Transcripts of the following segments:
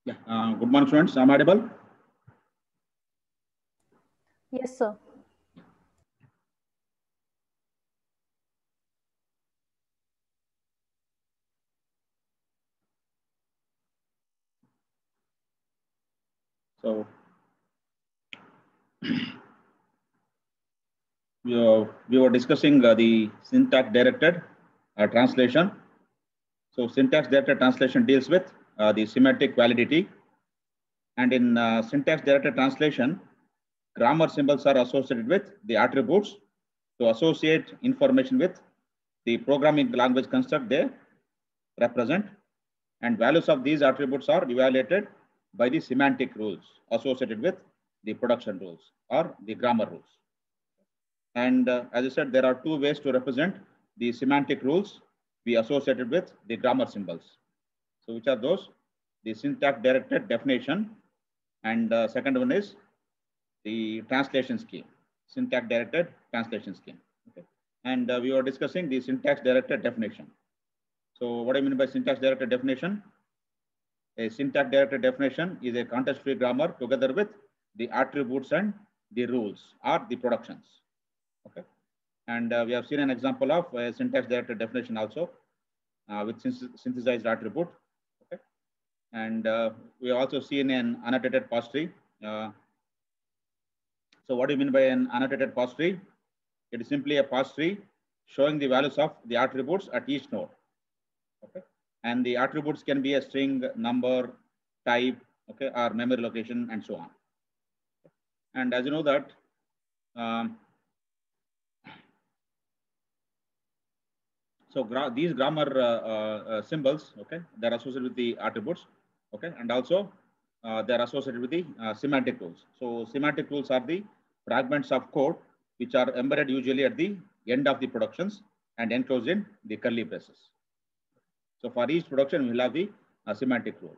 Yeah. Good morning, students. I'm audible. Yes, sir. So we were discussing the syntax directed translation. So syntax directed translation deals with the semantic validity, and in syntax directed translation, grammar symbols are associated with the attributes to associate information with the programming language construct they represent, and values of these attributes are evaluated by the semantic rules associated with the production rules or the grammar rules. And as I said, there are two ways to represent the semantic rules we associated with the grammar symbols. So which are those? The syntax directed definition, and second one is the translation scheme, syntax directed translation scheme. Okay. And we were discussing the syntax directed definition. So what I mean by syntax directed definition? A syntax directed definition is a context-free grammar together with the attributes and the rules or the productions. Okay. And we have seen an example of a syntax directed definition also with synthesized attribute. Okay. And we have also seen an annotated parse tree. So what do you mean by an annotated parse tree? It is simply a parse tree showing the values of the attributes at each node. Okay. And the attributes can be a string, number, type, okay, or memory location, and so on. And as you know that so these grammar symbols, okay, they're associated with the attributes, okay, and also they're associated with the semantic rules. So semantic rules are the fragments of code which are embedded usually at the end of the productions and enclosed in the curly braces. So for each production, we will have the semantic rule.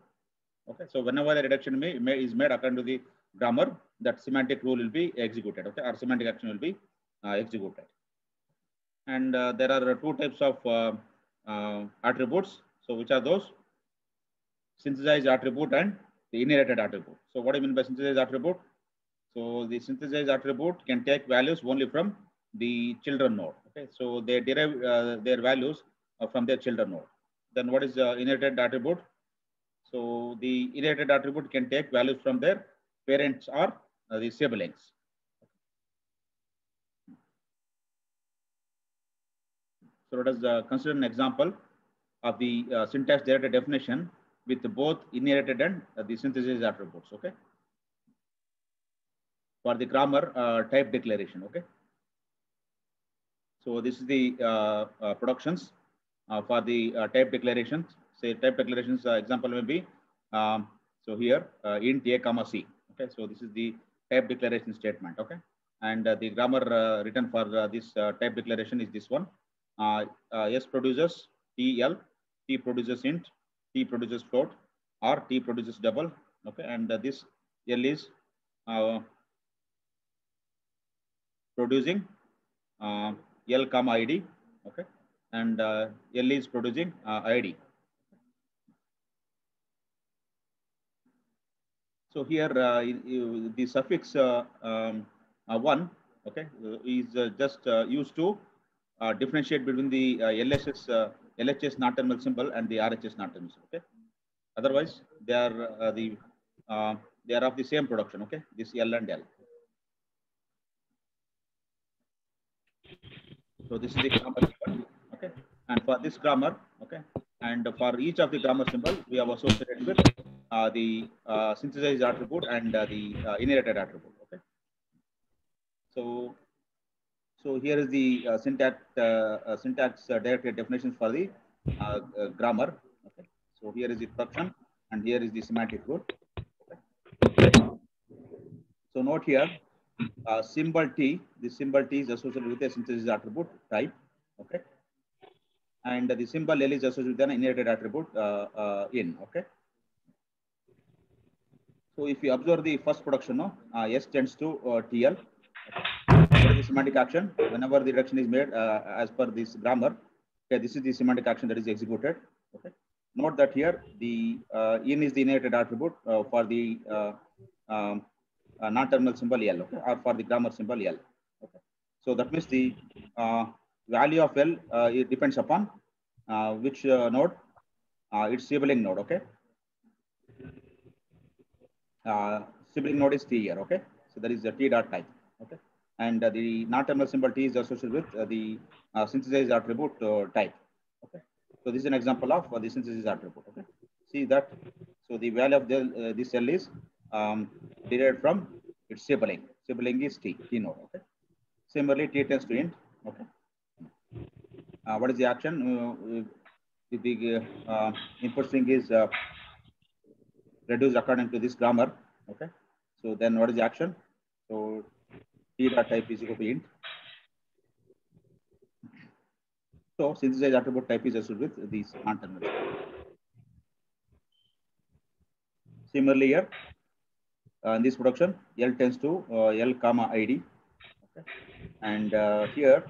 Okay, so whenever the reduction is made according to the grammar, that semantic rule will be executed. Okay, or semantic action will be executed. And there are two types of attributes. So which are those? Synthesized attribute and the inherited attribute. So what do you mean by synthesized attribute? So the synthesized attribute can take values only from the children node. Okay, so they derive their values from their children node. Then what is the inherited attribute? So the inherited attribute can take values from their parents or the siblings. So let us consider an example of the syntax directed definition with both inherited and the synthesized attributes. Okay. For the grammar type declaration. Okay. So this is the productions for the type declarations. Say type declarations example may be so here int a comma c. Okay, so this is the type declaration statement. Okay, and the grammar written for this type declaration is this one. S produces TL, T produces int, T produces float, or T produces double. Okay, and this L is producing L comma ID, okay, and L is producing ID. So here the suffix one, okay, is just used to differentiate between the LHS non-terminal symbol and the RHS non-terminal symbol. Okay, otherwise they are of the same production. Okay, this L and L. So this is the grammar symbol, okay, and for this grammar, okay, and for each of the grammar symbol, we have associated with the synthesized attribute and the inherited attribute. Okay, so here is the syntax directed definitions for the grammar. Okay, so here is the production, and here is the semantic rule. Okay. So note here, symbol T. This symbol T is associated with a synthesis attribute type. Okay. And the symbol L is associated with an inherited attribute in. Okay. So if you observe the first production, no, S tends to TL. Okay. What is the semantic action? Whenever the reduction is made as per this grammar, okay, this is the semantic action that is executed. Okay. note that here the in is the inherited attribute for the non-terminal symbol L, okay, or for the grammar symbol L. Okay. So that means the value of L it depends upon which node, its sibling node, okay. Sibling node is T here, okay. So that is the T dot type, okay. And the non-terminal symbol T is associated with the synthesized attribute type, okay. So this is an example of the synthesis attribute, okay. See that, so the value of this cell is derived from its sibling. Sibling is T node, okay. Similarly, T tends to int, okay. What is the action? The input string is reduced according to this grammar, okay. So then what is the action? So T dot type is equal to int. So synthesized attribute type is associated with these non-terminal. Similarly here, in this production, L tends to L comma ID, okay. And here,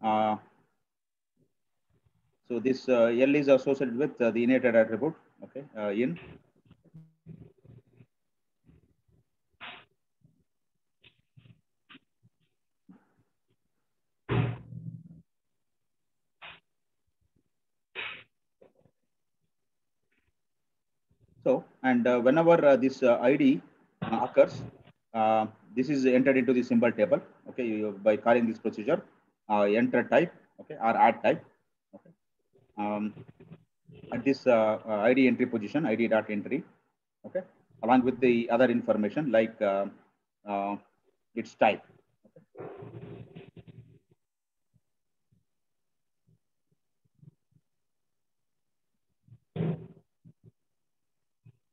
so this L is associated with the inherited attribute, okay, in. So, and whenever this ID occurs, this is entered into the symbol table, okay, by calling this procedure enter type, okay, or add type, okay. At this ID entry position, ID dot entry, okay, along with the other information like its type. Okay.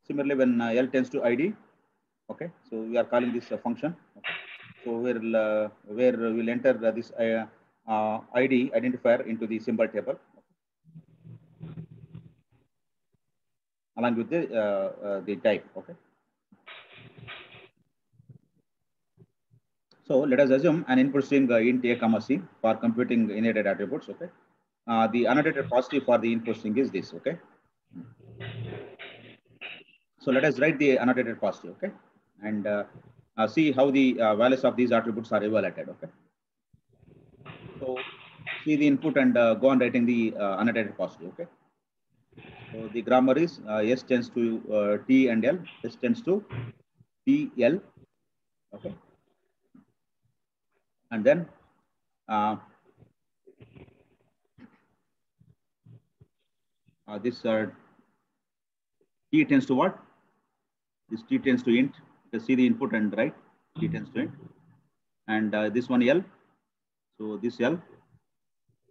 Similarly, when L tends to ID, okay, so we are calling this a function. Okay. So where we'll enter this ID identifier into the symbol table, okay, along with the type. Okay. So let us assume an input string int a comma c for computing inherited attributes. Okay. The annotated positive for the input string is this. Okay. So let us write the annotated positive. Okay. And see how the values of these attributes are evaluated. Okay. So see the input and go on writing the annotated positive. Okay. So the grammar is S tends to T and L. S tends to T L. Okay. And then this T tends to what? This T tends to int. Just see the input and write. T tends to int. And this one L. So this L.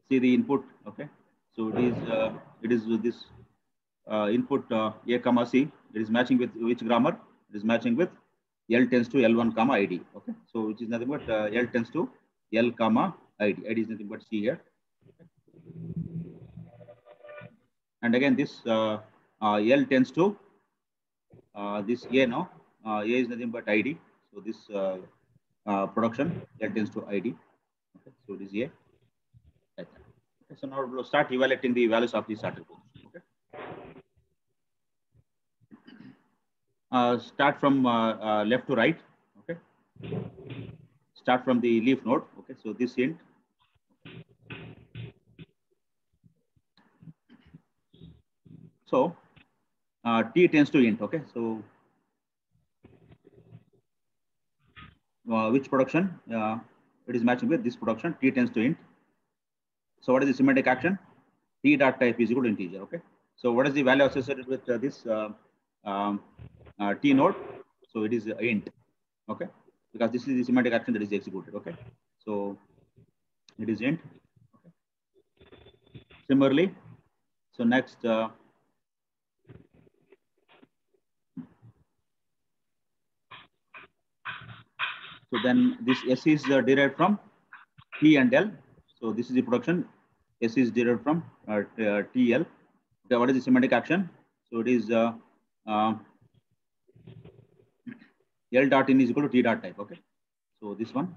See the input. Okay. So it is this input a comma c. It is matching with which grammar? It is matching with L tends to L1 comma ID. Okay. So which is nothing but L tends to L comma ID. ID is nothing but C here. And again, this L tends to this A now. A is nothing but ID. So this production L tends to ID. Okay. So this A. Like that. Okay. So now we'll start evaluating the values of these attributes. Okay. Start from left to right. Okay. Start from the leaf node. Okay. So this int. So T tends to int. Okay. So which production it is matching with this production? T tends to int. So what is the semantic action? T dot type is equal to integer. Okay. So what is the value associated with this T node? So it is int. Okay. Because this is the semantic action that is executed. Okay. So it is int. Okay. Similarly, so next. So then this S is derived from T and L. So this is the production. S is derived from TL. Okay, what is the semantic action? So it is L dot in is equal to T dot type. Okay. So this one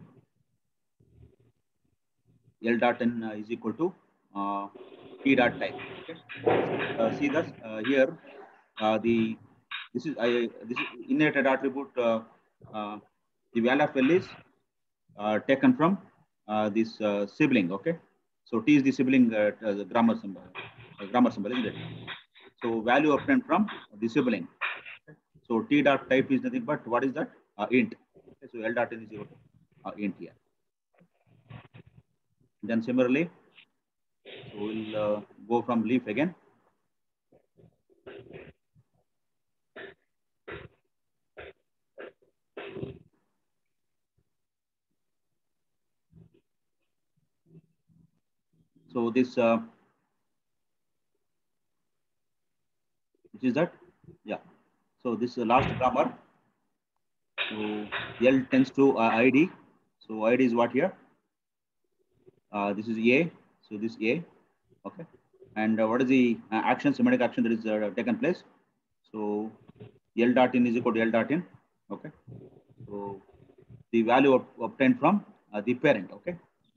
L dot n is equal to T dot type. Okay. See this here. This is inherited attribute. The value of L is taken from this sibling. Okay. So T is the sibling the grammar symbol. Grammar symbol, isn't it? So value obtained from the sibling. Okay. So T dot type is nothing but what is that? Int. Okay. So L dot n is equal to int here. Then similarly, so we'll go from leaf again. So this, which is that? Yeah. So this last grammar. So L tends to ID. So ID is what here? This is A. So this A. Okay. And what is the action, semantic action that is taken place? So L dot in is equal to L dot in. Okay. So the value obtained from the parent. Okay.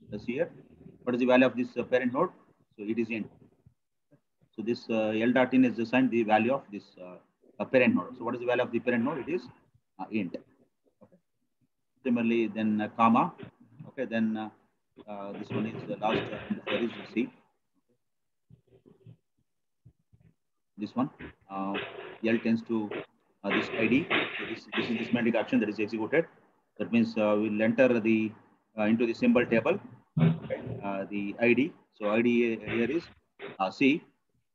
Let's see here. What is the value of this parent node? So it is int. So this L dot in is assigned the value of this parent node. So what is the value of the parent node? It is int. Okay. Similarly, then comma. Okay. Then this one is the last identifier is C. This one L tends to this ID. So this is the semantic action that is executed. That means we'll enter the into the symbol table. Okay. The ID. So ID here is C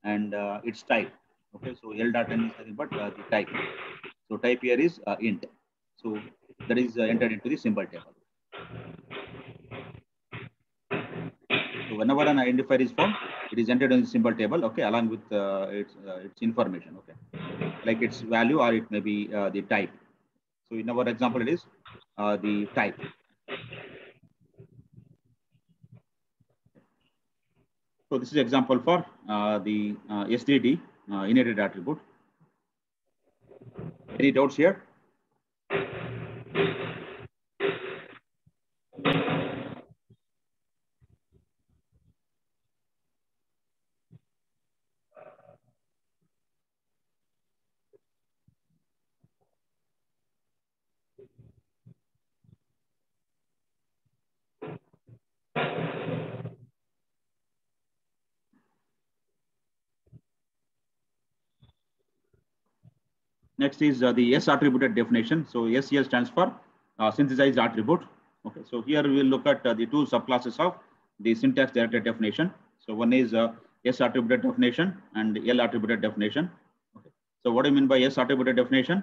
and its type. Okay. So L dot n is nothing but the type. So type here is int. So that is entered into the symbol table. So whenever an identifier is found, it is entered in the symbol table. Okay, along with its information. Okay, like its value or it may be the type. So in our example, it is the type. So this is example for the STD inherited attribute. Any doubts here? Next is the S attributed definition. So S here stands for synthesized attribute. Okay, so here we will look at the two subclasses of the syntax directed definition. So one is S attributed definition and L attributed definition. Okay. So what do you mean by S attributed definition?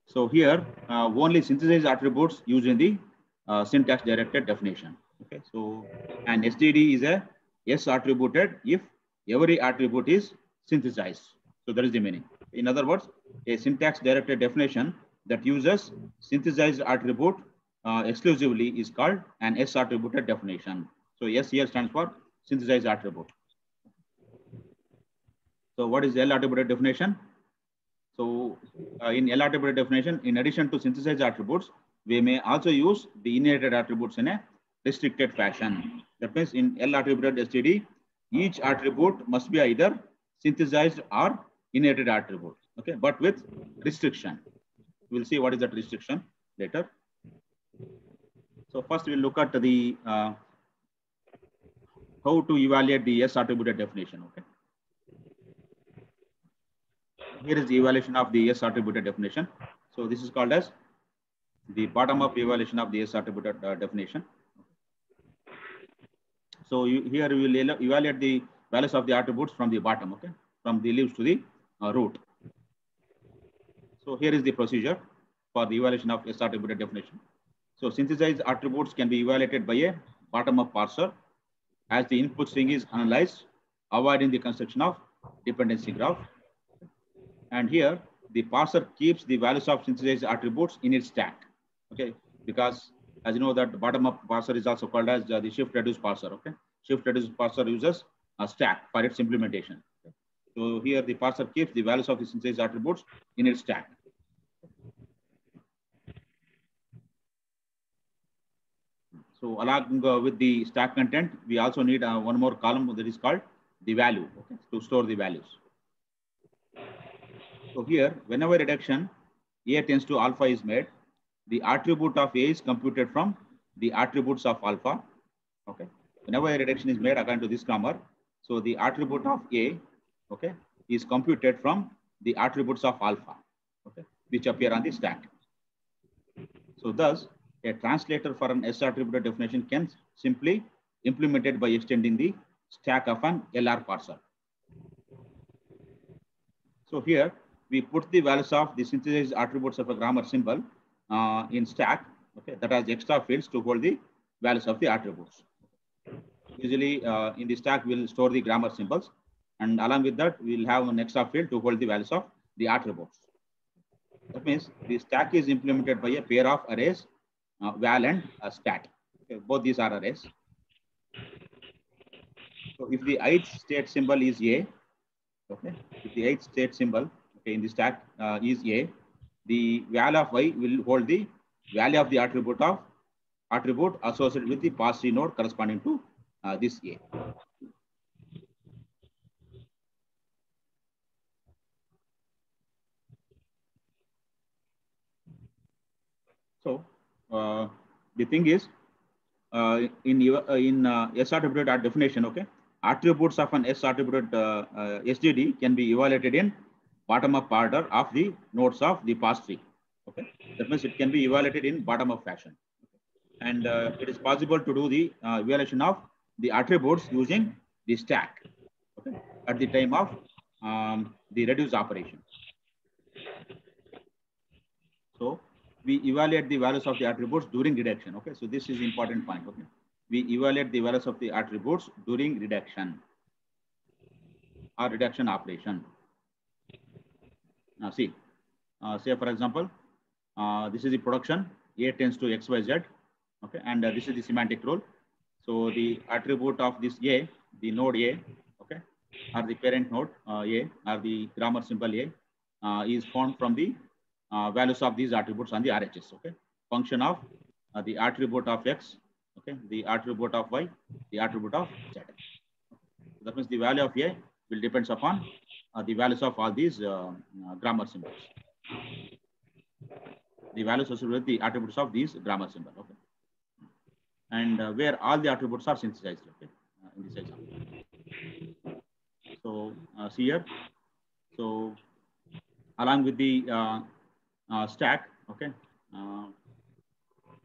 So here only synthesized attributes used in the syntax directed definition. Okay, so an STD is a S attributed if every attribute is synthesized. So that is the meaning. In other words, a syntax directed definition that uses synthesized attribute exclusively is called an S attributed definition. So S here stands for synthesized attribute. So what is L attributed definition? So in L attributed definition, in addition to synthesized attributes, we may also use the inherited attributes in a restricted fashion. That means in L attributed STD, each attribute must be either synthesized or inherited attribute. Okay, but with restriction. We'll see what is that restriction later. So first we'll look at the how to evaluate the S attributed definition. Okay. Here is the evaluation of the S attributed definition. So this is called as the bottom-up evaluation of the S attributed definition. So here we will evaluate the values of the attributes from the bottom, okay, from the leaves to the root. So here is the procedure for the evaluation of S attributed definition. So synthesized attributes can be evaluated by a bottom-up parser as the input string is analyzed, avoiding the construction of dependency graph. And here the parser keeps the values of synthesized attributes in its stack. Okay, because as you know that bottom-up parser is also called as the shift reduce parser. Okay, shift reduce parser uses a stack for its implementation. Okay? So here the parser keeps the values of the synthesized attributes in its stack. So along with the stack content, we also need one more column that is called the value, okay, to store the values. So here, whenever reduction A tends to alpha is made, the attribute of A is computed from the attributes of alpha. Okay. Whenever a reduction is made according to this grammar, so the attribute of A, okay, is computed from the attributes of alpha, okay, which appear on the stack. So thus, a translator for an S attributed definition can simply implement it by extending the stack of an LR parser. So here we put the values of the synthesized attributes of a grammar symbol in stack, okay, that has extra fields to hold the values of the attributes. Usually in the stack we'll store the grammar symbols, and along with that we'll have an extra field to hold the values of the attributes. That means the stack is implemented by a pair of arrays, val and stat. Okay, both these are arrays. So if the ith state symbol is A, okay, if the ith state symbol, okay, in the stack is A, the value of Y will hold the value of the attribute associated with the pass-through node corresponding to this A. So the thing is, in S attributed definition, okay, attributes of an S attributed SGD can be evaluated in bottom-up order of the nodes of the pass tree. Okay, that means it can be evaluated in bottom-up fashion, okay. And it is possible to do the evaluation of the attributes using the stack, okay, at the time of the reduce operation. So we evaluate the values of the attributes during reduction. Okay, so this is important point. Okay, we evaluate the values of the attributes during reduction or reduction operation. Now see, say for example, this is the production A tends to XYZ. Okay, and this is the semantic rule. So the attribute of this A, the node A, okay, or the parent node A, or the grammar symbol A, is found from the values of these attributes on the RHS. Okay, function of the attribute of X, okay, the attribute of Y, the attribute of Z. Okay. So that means the value of A will depends upon the values of all these grammar symbols. The values associated with the attributes of these grammar symbol. Okay, and where all the attributes are synthesized. Okay, in this example. So see here. So along with the stack, okay,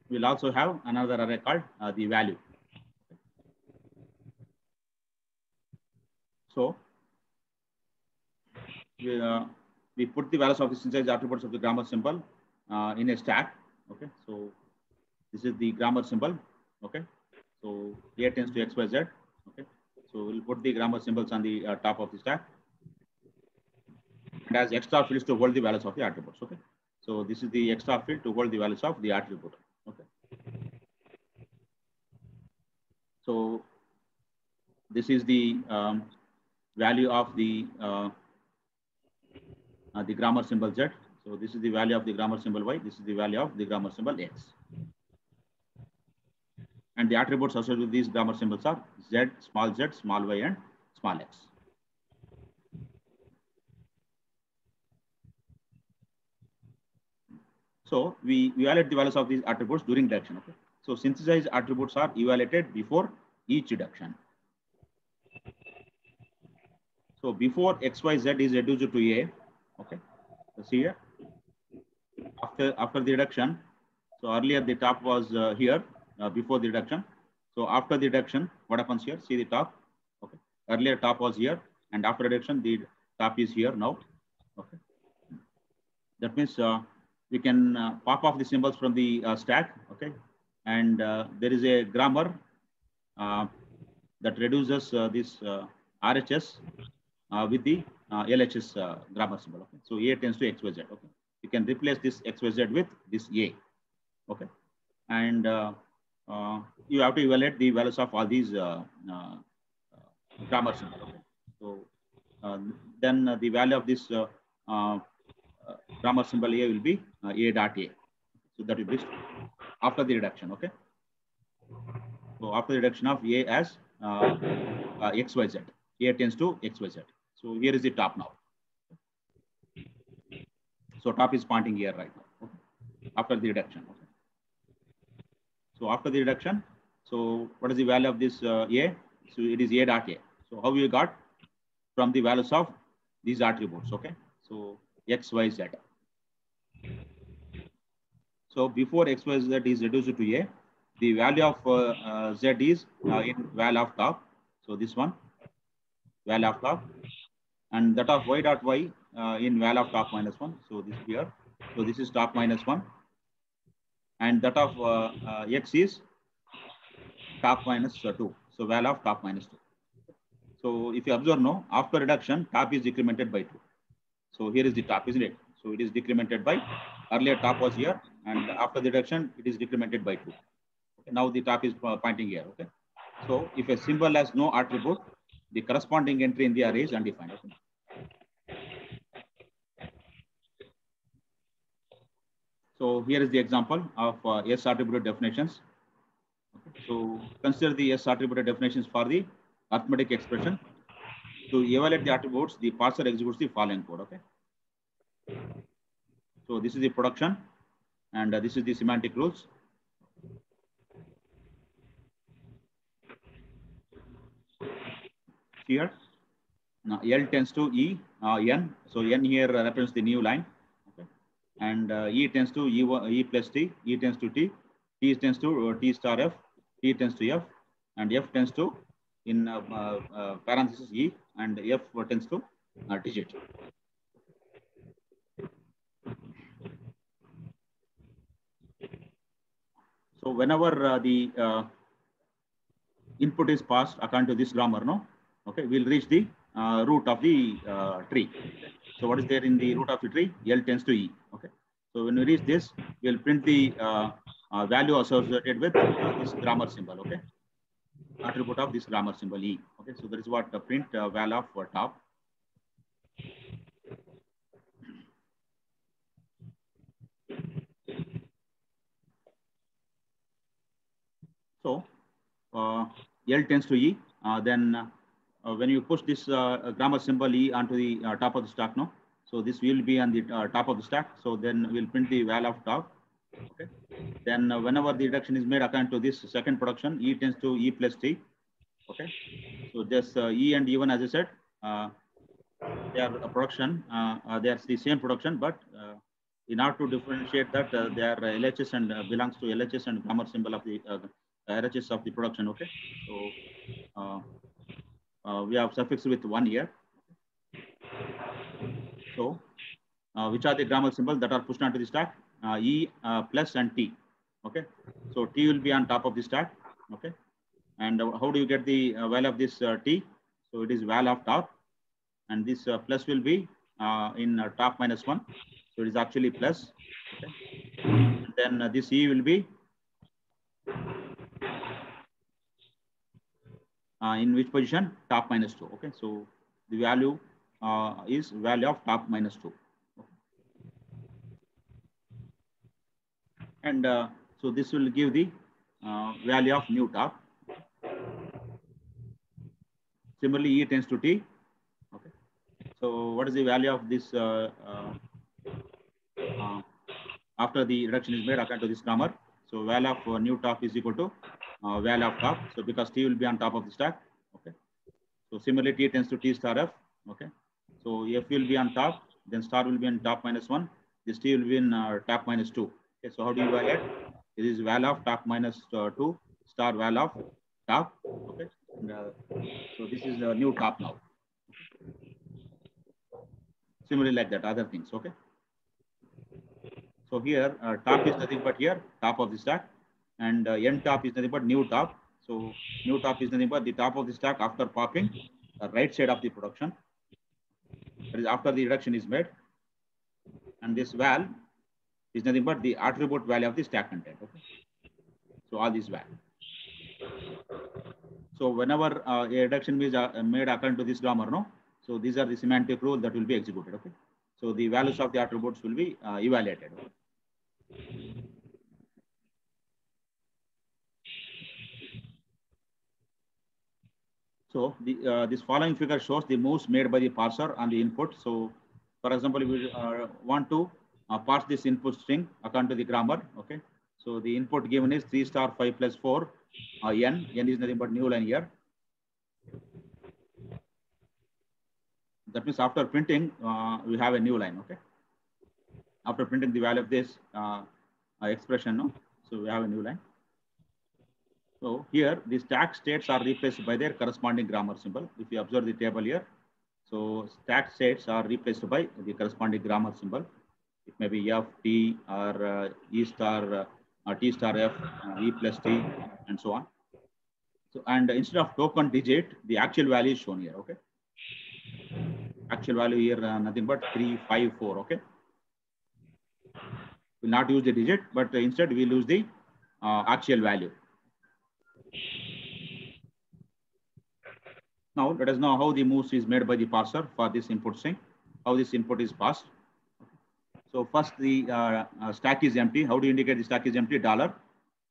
we'll also have another array called the value. So we put the values of the synthesized attributes of the grammar symbol in a stack. Okay, so this is the grammar symbol. Okay, so A tends to XYZ. Okay, so we'll put the grammar symbols on the top of the stack, and as extra fields to hold the values of the attributes. Okay, so this is the extra field to hold the values of the attribute. Okay, so this is the value of the grammar symbol Z. So this is the value of the grammar symbol Y. This is the value of the grammar symbol X. And the attributes associated with these grammar symbols are Z, small y, and small x. So we evaluate the values of these attributes during reduction. Okay. So synthesized attributes are evaluated before each reduction. So before XYZ is reduced to A, okay. So see here. After the reduction, so earlier the top was here before the reduction. So after the reduction, what happens here? See the top. Okay. Earlier top was here, and after reduction, the top is here now. Okay. That means we can pop off the symbols from the stack. Okay. And there is a grammar that reduces this RHS with the LHS grammar symbol. Okay. So A tends to XYZ. Okay. You can replace this XYZ with this A. Okay. And you have to evaluate the values of all these grammar symbols. Okay. So then the value of this grammar symbol A will be A dot A. So that will be after the reduction. Okay. So after the reduction of A as XYZ, A tends to XYZ. So here is the top now. So top is pointing here right now. Okay. After the reduction. Okay. So after the reduction, so what is the value of this A? So it is A dot A. So how you got from the values of these attributes? Okay. So X, Y, Z. So before X, Y, Z is reduced to A, the value of Z is in val of top. So this one, val of top, and that of Y dot Y in val of top minus 1. So this here. So this is top minus 1. And that of X is top minus 2. So val of top minus 2. So if you observe now, after reduction, top is decremented by 2. So here is the top, isn't it? So it is decremented by, earlier top was here, and after the reduction, it is decremented by 2. Okay, now the top is pointing here. Okay. So if a symbol has no attribute, the corresponding entry in the array is undefined. Okay. So here is the example of S attribute definitions. Okay. So consider the S attribute definitions for the arithmetic expression. To evaluate the attributes, the parser executes the following code. Okay. So this is the production, and this is the semantic rules. Here, now L tends to E, N. So N here represents the new line. Okay. And E tends to E plus T, E tends to T, T tends to T star F, T tends to F, and F tends to, in parenthesis E, and F tends to digit. So whenever the input is passed according to this grammar, no, okay, we'll reach the root of the tree. So what is there in the root of the tree? L tends to E. Okay. So when we reach this, we'll print the value associated with this grammar symbol. Okay. Attribute of this grammar symbol E. Okay. So that is what the print val of top. So L tends to E. Then when you push this grammar symbol E onto the top of the stack, no. So this will be on the top of the stack. So then we'll print the val of top. Okay. Then whenever the reduction is made according to this second production, E tends to E plus T. Okay. So this E and E1, as I said, they are a production. They are the same production, but in order to differentiate that, they are LHS and belongs to LHS and grammar symbol of the LHS of the production. Okay. So we have suffixed with 1 here. So which are the grammar symbols that are pushed onto the stack? E plus and T. Okay. So T will be on top of the stack. Okay. And how do you get the value of this T? So it is val of top, and this plus will be in top minus 1. So it is actually plus. Okay. And then this E will be in which position? Top minus 2. Okay. So the value is value of top minus 2. Okay. And so this will give the value of new top. Similarly, E tends to T. Okay. So what is the value of this after the reduction is made according to this grammar? So val of new top is equal to val of top. So because T will be on top of the stack. Okay. So similarly, T tends to T star F. Okay. So F will be on top, then star will be on top minus 1. This T will be in top minus 2. Okay. So how do you evaluate? It is val of top minus 2 star val of top. Okay. And, so this is the new top now. Similarly, like that, other things. Okay. So here, top is nothing but here, top of the stack, and n top is nothing but new top. So new top is nothing but the top of the stack after popping the right side of the production. That is after the reduction is made, and this val is nothing but the attribute value of the stack content. Okay. So all this val. So whenever a reduction is made according to this grammar, no. So these are the semantic rules that will be executed. Okay. So the values of the attributes will be evaluated. So this following figure shows the moves made by the parser on the input. So for example, if we want to parse this input string according to the grammar, okay. So the input given is 3 star 5 plus 4 n. N is nothing but new line here. That means after printing, we have a new line, okay. After printing the value of this expression, no. So we have a new line. So here the stack states are replaced by their corresponding grammar symbol. If you observe the table here, so stack states are replaced by the corresponding grammar symbol. It may be F, T, or E star, T star F, E plus T, and so on. So, and instead of token digit, the actual value is shown here, okay? Actual value here, nothing but 354, okay? We'll not use the digit, but instead we'll use the actual value. Now, let us know how the moves is made by the parser for this input string, how this input is passed. So first the stack is empty. How do you indicate the stack is empty? $.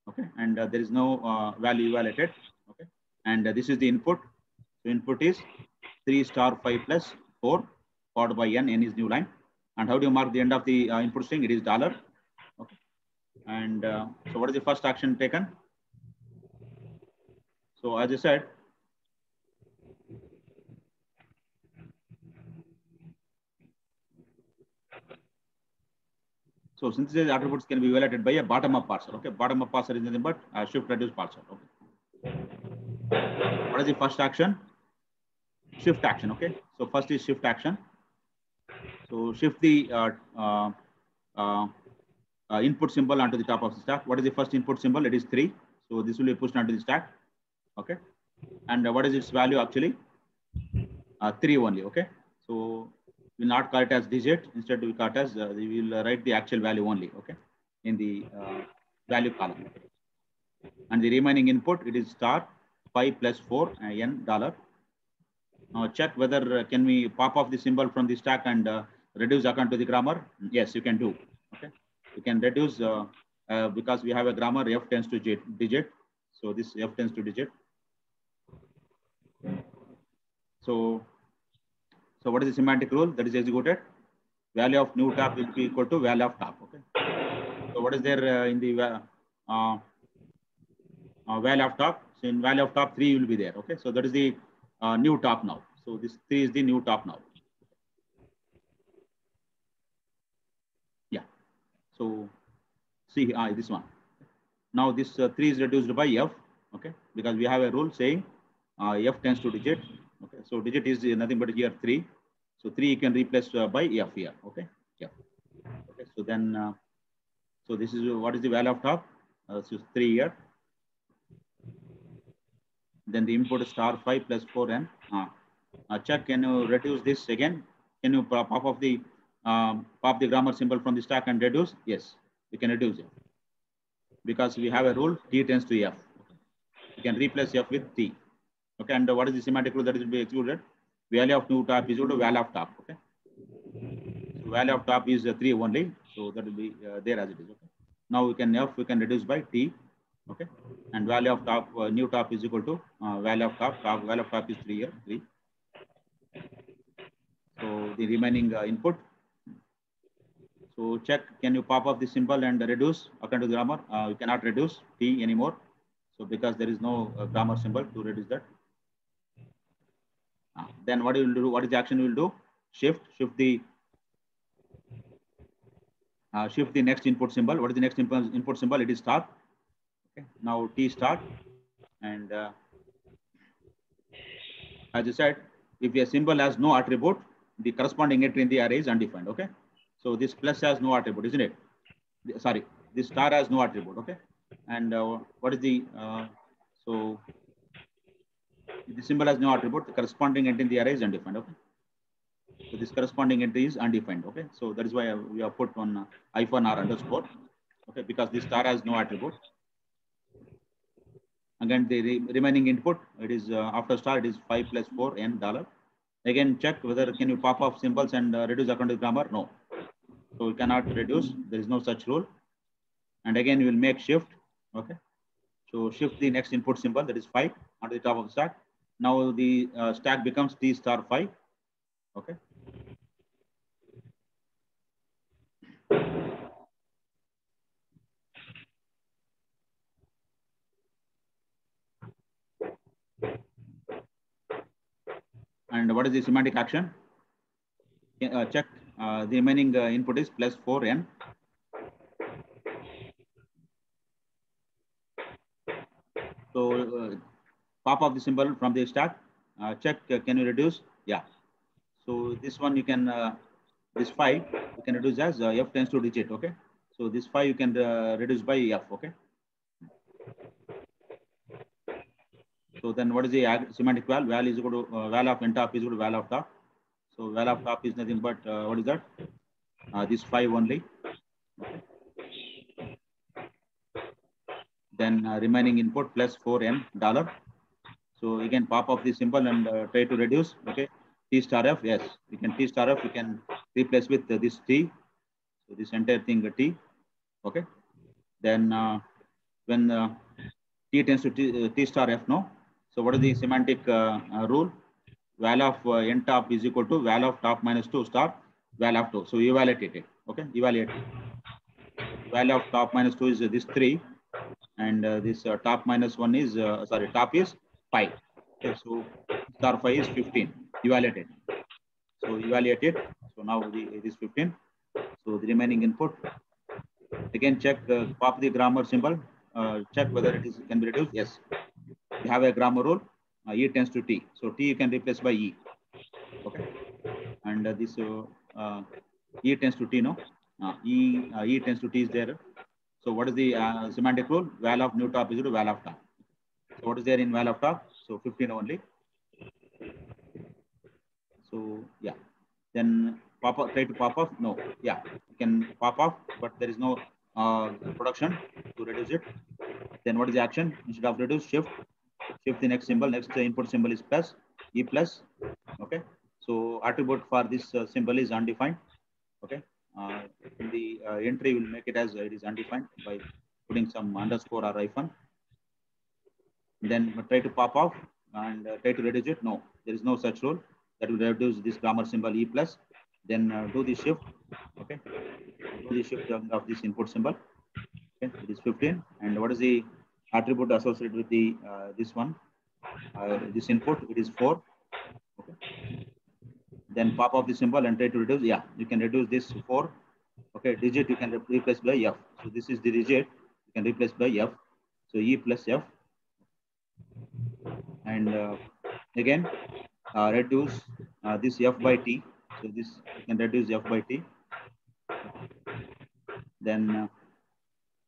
Okay, and there is no value evaluated. Okay, and this is the input. So input is 3 star 5 plus 4 followed by n. N is new line. And how do you mark the end of the input string? It is $. Okay, and so what is the first action taken? So as I said, so synthesis attributes can be evaluated by a bottom-up parser. Okay, bottom-up parser is nothing but shift reduce parser. Okay. What is the first action? Shift action. Okay, so first is shift action. So shift the input symbol onto the top of the stack. What is the first input symbol? It is 3. So this will be pushed onto the stack. Okay, and what is its value actually? 3 only. Okay, so we'll not call it as digit. Instead, we call it as we will write the actual value only. Okay, in the value column. And the remaining input, it is star 5 plus 4 n $. Now check whether can we pop off the symbol from the stack and reduce according to the grammar. Yes, you can do. Okay, you can reduce because we have a grammar f tends to digit. So this f tends to digit. So what is the semantic rule that is executed? Value of new top will be equal to value of top. Okay. So what is there in the value of top? So in value of top 3 will be there. Okay. So that is the new top now. So this 3 is the new top now. Yeah. So see this one. Now this 3 is reduced by f. Okay. Because we have a rule saying f tends to digit. Okay. So digit is nothing but here 3. So 3 you can replace by f here. Okay. Yeah. Okay. So then so this is what is the value of top? So 3 here. Then the input is star 5 plus 4 n. Check, can you reduce this again? Can you pop off the pop the grammar symbol from the stack and reduce? Yes, we can reduce it because we have a rule t tends to f. You can replace f with t. Okay, and what is the semantic rule that will be executed? Value of new top is equal to value of top. Okay, so value of top is 3 only, so that will be there as it is. Okay, now we can reduce by t. Okay, and value of top new top is equal to value of top. Value of top is 3 here 3. So the remaining input. So check, can you pop off the symbol and reduce according to the grammar? You cannot reduce t anymore. So because there is no grammar symbol to reduce that. Then what you will do? What is the action you will do? Shift the next input symbol. What is the next input symbol? It is star. Okay. Now t star, and as I said, if a symbol has no attribute, the corresponding entry in the array is undefined. Okay. So this plus has no attribute, isn't it? Sorry, this star has no attribute. Okay. And what is the so the symbol has no attribute, the corresponding entry in the array is undefined. Okay. So this corresponding entry is undefined. Okay. So that is why we have put on hyphen r underscore. Okay, because this star has no attribute. Again, the remaining input, it is after star, it is 5 plus 4 n $. Again, check whether can you pop off symbols and reduce according to grammar? No. So we cannot reduce. There is no such rule. And again, we will make shift. Okay. So shift the next input symbol, that is 5 on the top of the stack. And reduce according to the grammar. No. So we cannot reduce. There is no such rule. And again, we will make shift. Okay. So shift the next input symbol, that is 5 on the top of the stack. Now the stack becomes T star 5. Okay. And what is the semantic action? Check the remaining input is plus 4n. So pop off the symbol from the stack. Check, can you reduce? Yeah. So this one you can, this 5, you can reduce as f tends to digit. Okay. So this 5 you can reduce by f. Okay. So then what is the semantic val? Val is equal to val of ntop is equal to val of top. So val of top is nothing but what is that? This 5 only. Okay. Then remaining input plus 4n dollar. So you can pop off the symbol and try to reduce. Okay. T star f, yes, you can T star f, you can replace with this T. So this entire thing T. Okay. Then when T tends to T star f, no. So what is the semantic rule? Val of n top is equal to val of top minus 2 star val of 2. So evaluate it. Okay. Evaluate it. Val of top minus 2 is this 3. And this top minus 1 is, sorry, top is 5. Okay. So star 5 is 15. Evaluate it. So evaluate it. So now it is 15. So the remaining input, again check, pop the grammar symbol, check whether it is can be reduced. Yes, you have a grammar rule. E tends to T. So T you can replace by E. Okay, and this E tends to T. No, E tends to T is there. So what is the semantic rule? Val of new top is equal to val of top. So what is there in val of top? So 15 only. So yeah, then pop off, try to pop off. No, yeah, you can pop off, but there is no production to reduce it. Then what is the action? Instead of reduce, shift the next symbol. Next input symbol is plus, E plus. Okay. So attribute for this symbol is undefined. Okay. In the entry, we'll make it as it is undefined by putting some underscore or hyphen. Then try to pop off and try to reduce it. No, there is no such rule that will reduce this grammar symbol E plus. Then do the shift. Okay. Do the shift of this input symbol. Okay. It is 15. And what is the attribute associated with the this one? This input, it is 4. Okay. Then pop off the symbol and try to reduce. Yeah, you can reduce this 4. Okay, digit you can replace by F. So this is the digit you can replace by F. So E plus F. And again reduce this F by T. So this you can reduce F by T. Then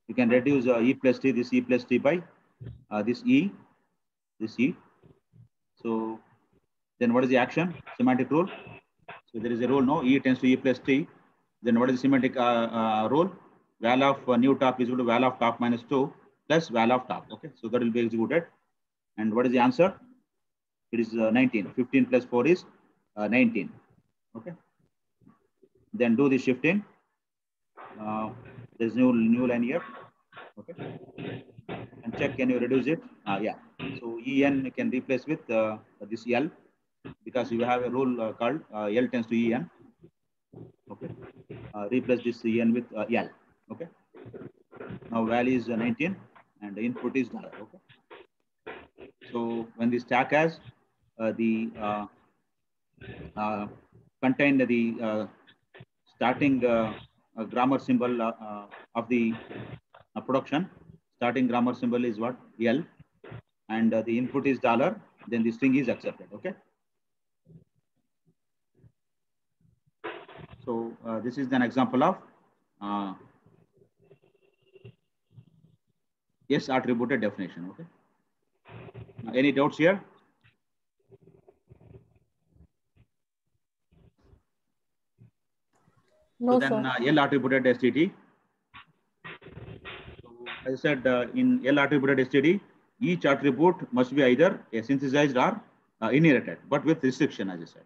you can reduce E plus T, this E plus T by this E. So then what is the action? Semantic rule. So there is a rule, no, E tends to E plus T. Then what is the semantic rule? Val of new top is equal to val of top minus 2 plus val of top. Okay, so that will be executed. And what is the answer? It is 19. 15 plus 4 is 19. Okay. Then do the shifting. There's new line here. Okay. And check, can you reduce it? Yeah. So En can replace with this L, because you have a rule called L tends to En. Okay. Replace this En with L. Okay. Now value is 19 and the input is $. Okay. So when the stack has the contain the starting grammar symbol of the production, starting grammar symbol is what? L, and the input is $, then the string is accepted. Okay. So this is an example of yes attributed definition. Okay. Any doubts here? No, so then L attributed STD. So as I said, in L attributed STD, each attribute must be either synthesized or inherited, but with restriction, as I said.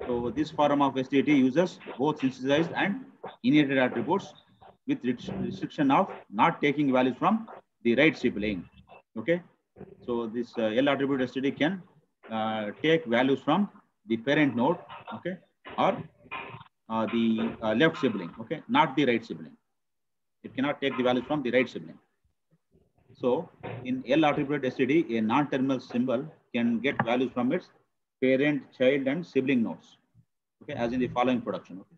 So this form of STD uses both synthesized and inherited attributes with restriction of not taking values from the right sibling. Okay. So this L attribute STD can take values from the parent node, okay, or the left sibling, okay, not the right sibling. It cannot take the values from the right sibling. So in L attribute STD, a non-terminal symbol can get values from its parent, child, and sibling nodes, okay, as in the following production. Okay.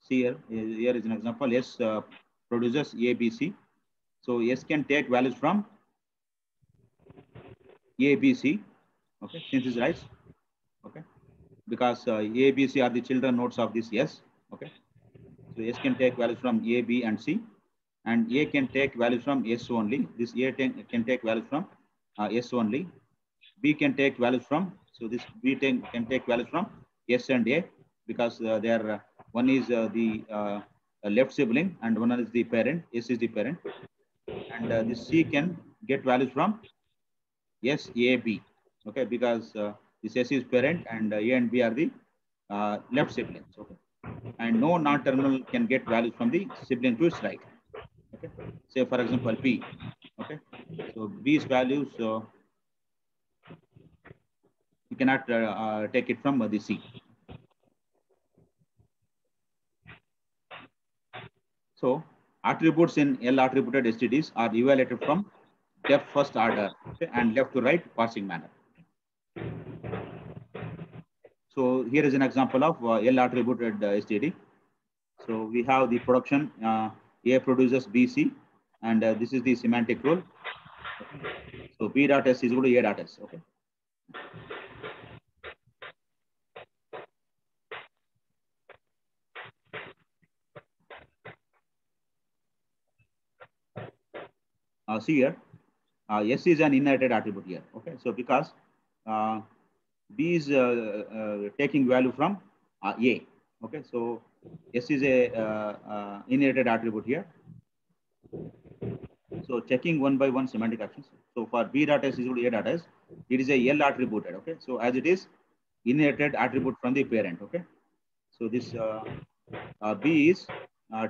See here is an example. S produces ABC. So S can take values from ABC, okay, since it's right, okay, because A, B, C are the children nodes of this S, okay. So S can take values from A, B, and C, and A can take values from S only. This A can take values from S only. B can take values from, so this B can take values from S and A, because they are one is the left sibling and one is the parent. S is the parent, and this C can get values from S, A, B, okay, because this S is parent and A and B are the left siblings, okay, and no non-terminal can get values from the sibling to its right, okay. Say for example B, okay, so B's values you cannot take it from the C. So attributes in L attributed STDs are evaluated from depth first order, okay, and left to right parsing manner. So here is an example of L attributed STD. So we have the production A produces BC, and this is the semantic rule. Okay. So B dot S is equal to A dot S. Okay. See here, S is an inherited attribute here. Okay. So because B is taking value from A. Okay. So S is a inherited attribute here. So checking one by one semantic actions. So for B dot S is equal to A dot S, it is a L attributed. Okay. So as it is inherited attribute from the parent. Okay. So this B is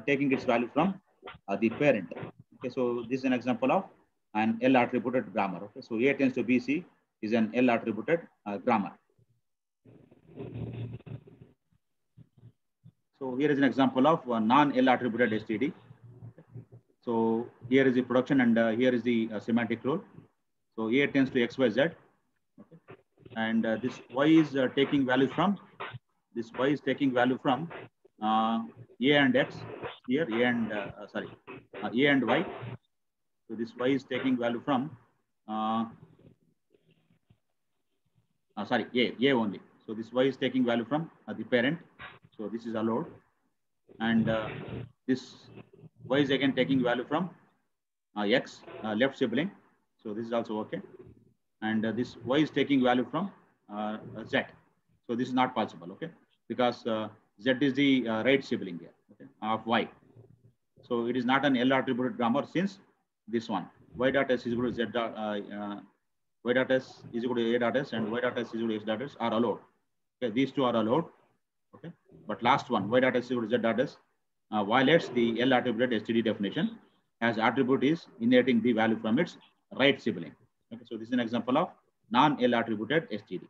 taking its value from the parent. Okay. So this is an example of an L attributed grammar. Okay. So A tends to BC is an L attributed grammar. So here is an example of non-L attributed STD. So here is the production and here is the semantic rule. So A tends to XYZ, okay. And this Y is taking values from, this Y is taking value from A and X here, A and A and Y. So this Y is taking value from A only. So this Y is taking value from the parent. So this is allowed, and this Y is again taking value from X, left sibling. So this is also okay. And this Y is taking value from Z. So this is not possible, okay? Because Z is the right sibling here, okay, of Y. So it is not an L attributed grammar since this one. Y dot S is equal to Z dot, Y dot S is equal to A dot S and Y dot S is equal to X dot S are allowed. Okay, these two are allowed, okay? But last one, Y dot S is equal to Z dot S, violates the L attributed STD definition, as attribute is inheriting the value from its right sibling. Okay, so this is an example of non-L attributed STD.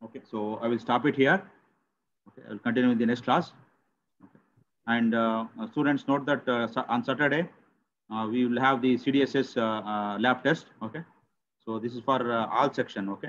Okay, so I will stop it here. Okay, I will continue in the next class. Okay. And students note that on Saturday we will have the CDSS lab test. Okay, so this is for all section. Okay.